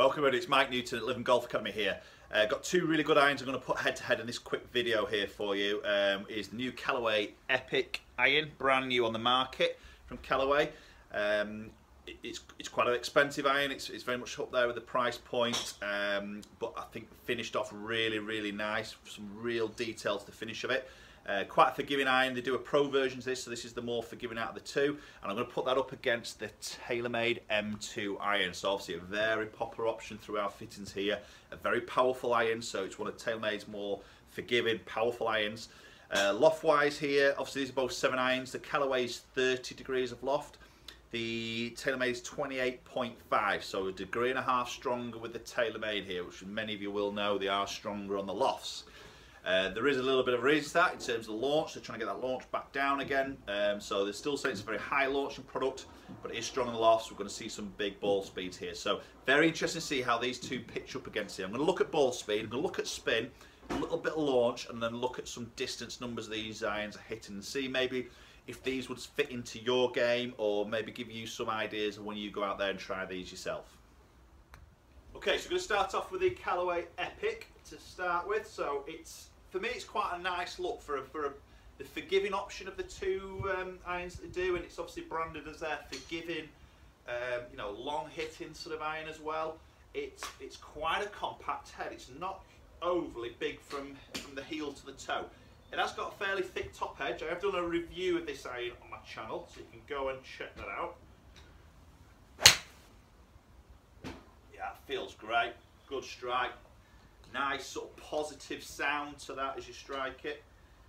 Welcome everybody, it's Mike Newton at Live and Golf Academy here. Got two really good irons I'm going to put head to head in this quick video here for you. Is the new Callaway Epic iron, brand new on the market from Callaway. It's quite an expensive iron, it's very much up there with the price point, but I think finished off really nice, some real detail to the finish of it. Quite a forgiving iron. They do a pro version of this, so this is the more forgiving out of the two, and I'm going to put that up against the TaylorMade M2 Iron. So obviously a very popular option through our fittings here, a very powerful iron, so it's one of TaylorMade's more forgiving, powerful irons. Loft wise here, obviously these are both 7 irons. The Callaway's 30 degrees of loft, the TaylorMade's 28.5, so a degree and a half stronger with the TaylorMade here, which many of you will know they are stronger on the lofts. There is a little bit of a reason to that in terms of the launch. They're trying to get that launch back down again, so they're still saying it's a very high launching product, but it is strong on the lofts. We're going to see some big ball speeds here, so very interesting to see how these two pitch up against it. I'm going to look at ball speed, I'm going to look at spin, a little bit of launch, and then look at some distance numbers these irons are hitting and see maybe if these would fit into your game, or maybe give you some ideas of when you go out there and try these yourself. Okay, so we're going to start off with the Callaway Epic to start with. So for me it's quite a nice look for the forgiving option of the two irons that they do, and it's obviously branded as their forgiving, you know, long hitting sort of iron as well. It's quite a compact head. It's not overly big from the heel to the toe. It has got a fairly thick top edge. I have done a review of this iron on my channel, so you can go and check that out. Yeah, it feels great. Good strike. Nice sort of positive sound to that as you strike it,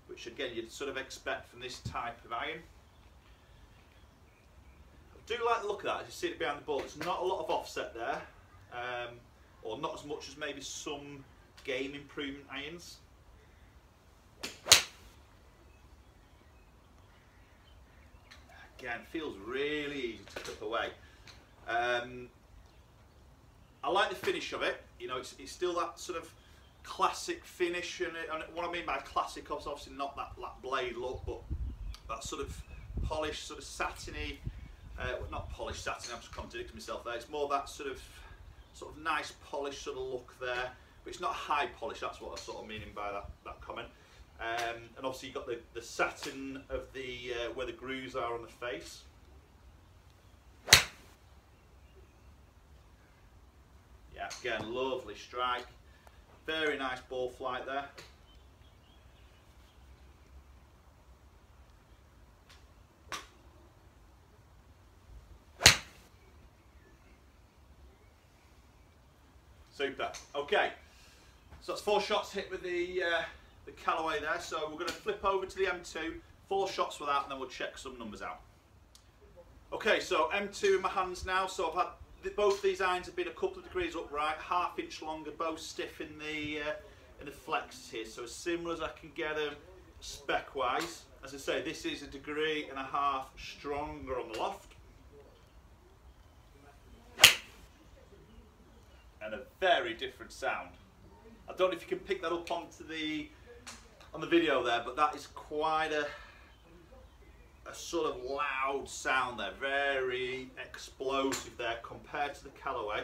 which again you'd sort of expect from this type of iron. I do like the look of that as you see it behind the ball. It's not a lot of offset there, or not as much as maybe some game improvement irons. Again, feels really easy to clip away. I like the finish of it. You know, it's still that sort of classic finish, and what I mean by classic is obviously not that blade look, but that sort of polished, sort of satiny, well, not polished satiny, I'm just contradicting myself there. It's more that sort of nice polished sort of look there, but it's not high polish. That's what I'm sort of meaning by that comment. And obviously you've got the satin of the where the grooves are on the face. Yeah, again, lovely strike. Very nice ball flight there. Super. Okay, so that's 4 shots hit with the Callaway there. So we're going to flip over to the M2. 4 shots with that, and then we'll check some numbers out. Okay, so M2 in my hands now. So I've had both these irons have been a couple of degrees upright, ½ inch longer, both stiff in the flexes here. So as similar as I can get them spec wise. As I say, this is a degree and a half stronger on the loft, and a very different sound. I don't know if you can pick that up on the video there, but that is quite a sort of loud sound there, very explosive there compared to the Callaway.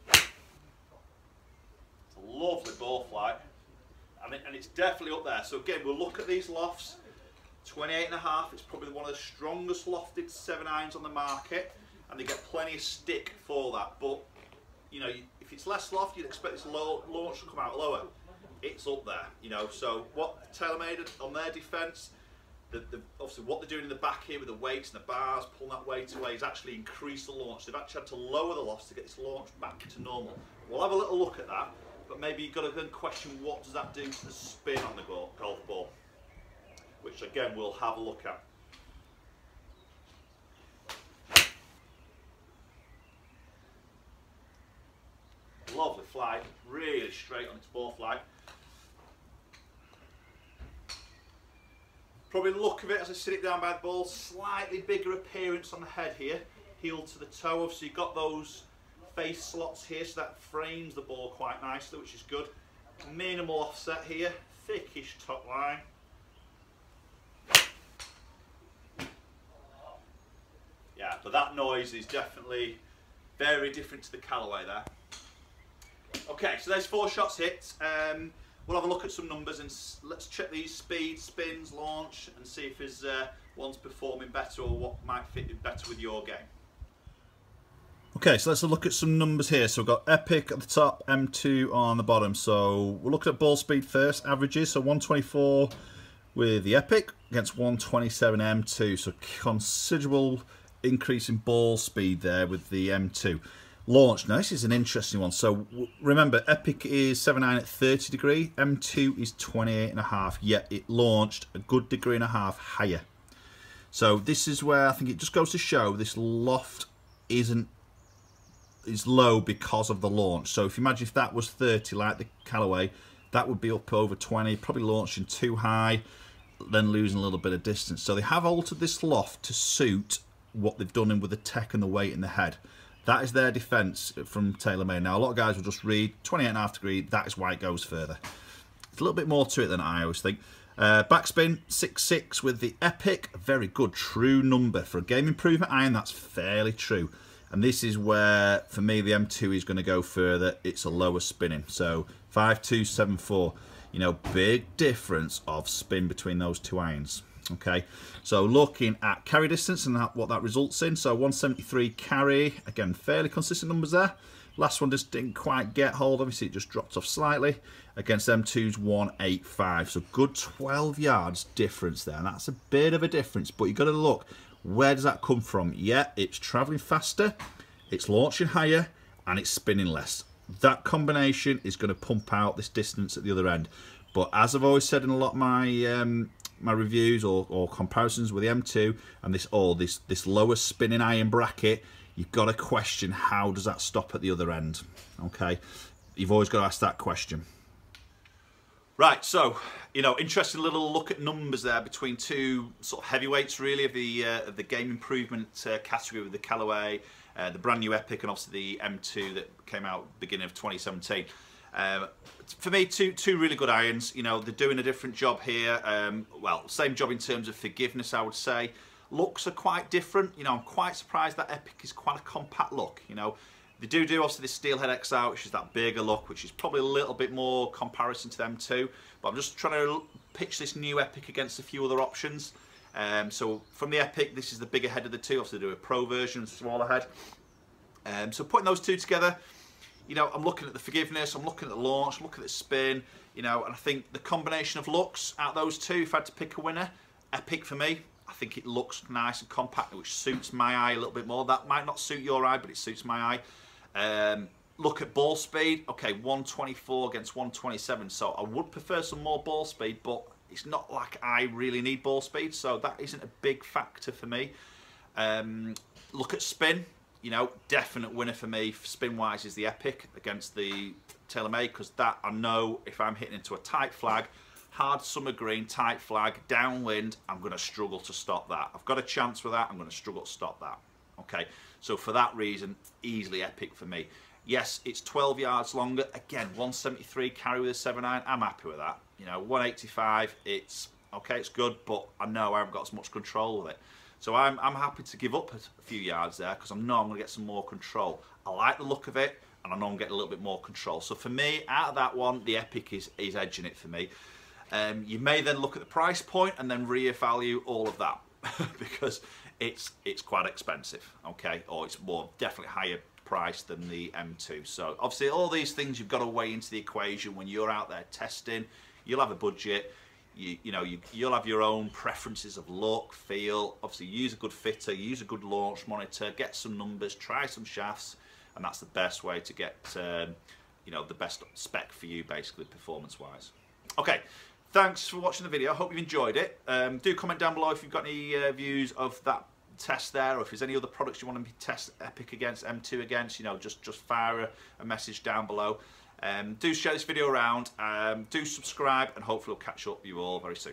It's a lovely ball flight, and it's definitely up there. So again, we'll look at these lofts. 28.5, it's probably one of the strongest lofted 7 irons on the market, and they get plenty of stick for that. But you know, if it's less loft, you'd expect this launch to come out lower. It's up there, you know. So what TaylorMade on their defence, obviously what they're doing in the back here with the weights and the bars, pulling that weight away, is actually increase the launch. They've actually had to lower the lofts to get this launch back to normal. We'll have a little look at that, but maybe you've got to then question what does that do to the spin on the golf ball, which again we'll have a look at. Lovely flight, really straight on its ball flight. Probably the look of it as I sit it down by the ball, slightly bigger appearance on the head here, heel to the toe. Obviously you've got those face slots here, so that frames the ball quite nicely, which is good. Minimal offset here, thickish top line. but that noise is definitely very different to the Callaway there. Okay, so there's 4 shots hit. We'll have a look at some numbers and let's check these speed, spins, launch, and see if there's one's performing better or what might fit better with your game. Okay, so let's look at some numbers here. So we've got Epic at the top, M2 on the bottom. So we'll look at ball speed first, averages. So 124 with the Epic against 127 M2. So considerable increase in ball speed there with the M2. Launch, now this is an interesting one. So remember, Epic is 7.9 at 30 degree, M2 is 28.5, yet it launched a good degree and a half higher. So this is where I think it just goes to show this loft is low because of the launch. So if you imagine if that was 30 like the Callaway, that would be up over 20, probably launching too high, then losing a little bit of distance. So they have altered this loft to suit what they've done with the tech and the weight in the head. That is their defence from TaylorMade. Now, a lot of guys will just read 28.5 degree, that is why it goes further. It's a little bit more to it than I always think. Backspin, 6.6 with the Epic. A very good, true number. For a game improvement iron, that's fairly true. And this is where, for me, the M2 is going to go further. It's a lower spinning. So, 5.274. You know, big difference of spin between those 2 irons. Okay, so looking at carry distance and what that results in, so 173 carry, again fairly consistent numbers there. Last one just didn't quite get hold, obviously it just dropped off slightly, against M2's 185, so good 12 yards difference there, and that's a bit of a difference, but you've got to look, where does that come from? Yeah, it's travelling faster, it's launching higher, and it's spinning less. That combination is going to pump out this distance at the other end, but as I've always said in a lot of my reviews or comparisons with the M2 and this lower spinning iron bracket, you've got to question how does that stop at the other end. Okay, you've always got to ask that question. Right, so you know, interesting little look at numbers there between 2 sort of heavyweights really of the game improvement category with the Callaway, the brand new Epic, and obviously the M2 that came out beginning of 2017. For me, two really good irons. You know, they're doing a different job here. Well, same job in terms of forgiveness, I would say. Looks are quite different. You know, I'm quite surprised that Epic is quite a compact look. You know, they do obviously this Steelhead XL, which is that bigger look, which is probably a little bit more comparison to them too. But I'm just trying to pitch this new Epic against a few other options. So from the Epic, this is the bigger head of the two. Obviously, they do a Pro version, smaller head. So putting those 2 together, you know, I'm looking at the forgiveness, I'm looking at the launch, I'm looking at the spin, you know, and I think the combination of looks out of those 2, if I had to pick a winner, Epic for me. I think it looks nice and compact, which suits my eye a little bit more. That might not suit your eye, but it suits my eye. Look at ball speed. Okay, 124 against 127, so I would prefer some more ball speed, but it's not like I really need ball speed, so that isn't a big factor for me. Look at spin. You know, definite winner for me, spin-wise, is the Epic against the TaylorMade, because that I know if I'm hitting into a tight flag, hard summer green, tight flag, downwind, I'm going to struggle to stop that. I've got a chance with that, I'm going to struggle to stop that. Okay, so for that reason, easily Epic for me. Yes, it's 12 yards longer. Again, 173 carry with a 7.9, I'm happy with that. You know, 185, it's okay, it's good, but I know I haven't got as much control with it. So I'm happy to give up a few yards there because I know I'm going to get some more control. I like the look of it, and I know I'm getting a little bit more control. So for me, out of that one, the Epic is edging it for me. You may then look at the price point and then reevaluate all of that because it's quite expensive, okay, or it's more definitely higher price than the M2. So obviously all these things you've got to weigh into the equation when you're out there testing. You'll have a budget. You'll have your own preferences of look, feel. Obviously, use a good fitter, use a good launch monitor, get some numbers, try some shafts, and that's the best way to get the best spec for you, basically, performance-wise. Okay, thanks for watching the video. I hope you enjoyed it. Do comment down below if you've got any views of that test there, or if there's any other products you want to test Epic against, M2 against. Just fire a message down below. Do share this video around, do subscribe, and hopefully we'll catch up with you all very soon.